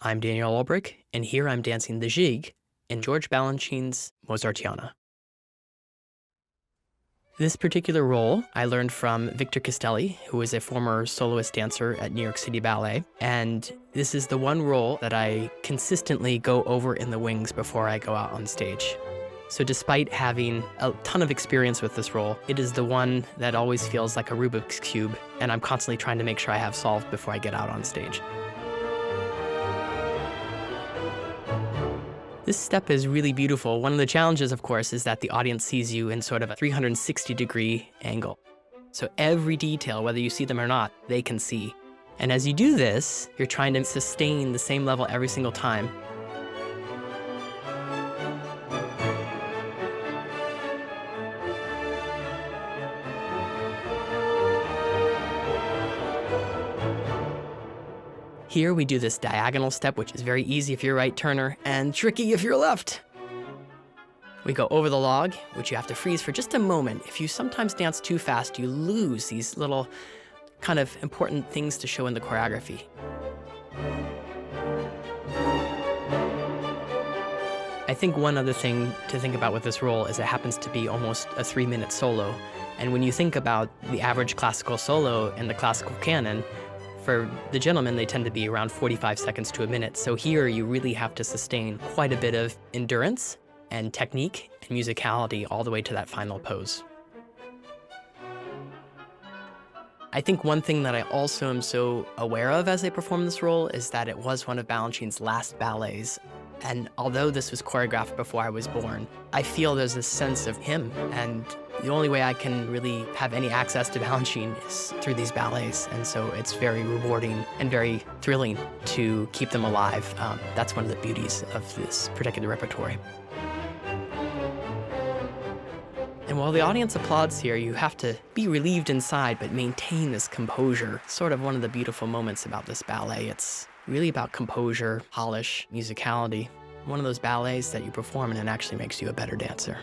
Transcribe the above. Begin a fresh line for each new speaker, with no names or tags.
I'm Daniel Ulbricht, and here I'm dancing the Gigue in George Balanchine's Mozartiana. This particular role I learned from Victor Castelli, who is a former soloist dancer at New York City Ballet, and this is the one role that I consistently go over in the wings before I go out on stage. So despite having a ton of experience with this role, it is the one that always feels like a Rubik's Cube, and I'm constantly trying to make sure I have solved before I get out on stage. This step is really beautiful. One of the challenges, of course, is that the audience sees you in sort of a 360-degree angle. So every detail, whether you see them or not, they can see. And as you do this, you're trying to sustain the same level every single time. Here we do this diagonal step, which is very easy if you're a right turner and tricky if you're left. We go over the log, which you have to freeze for just a moment. If you sometimes dance too fast, you lose these little kind of important things to show in the choreography. I think one other thing to think about with this role is it happens to be almost a 3-minute solo. And when you think about the average classical solo in the classical canon, for the gentlemen, they tend to be around 45 seconds to a minute. So here you really have to sustain quite a bit of endurance and technique and musicality all the way to that final pose. I think one thing that I also am so aware of as I perform this role is that it was one of Balanchine's last ballets. And although this was choreographed before I was born, I feel there's a sense of him, and the only way I can really have any access to Balanchine is through these ballets, and so it's very rewarding and very thrilling to keep them alive. That's one of the beauties of this particular repertory. And while the audience applauds here, you have to be relieved inside, but maintain this composure. Sort of one of the beautiful moments about this ballet. It's really about composure, polish, musicality. One of those ballets that you perform and it actually makes you a better dancer.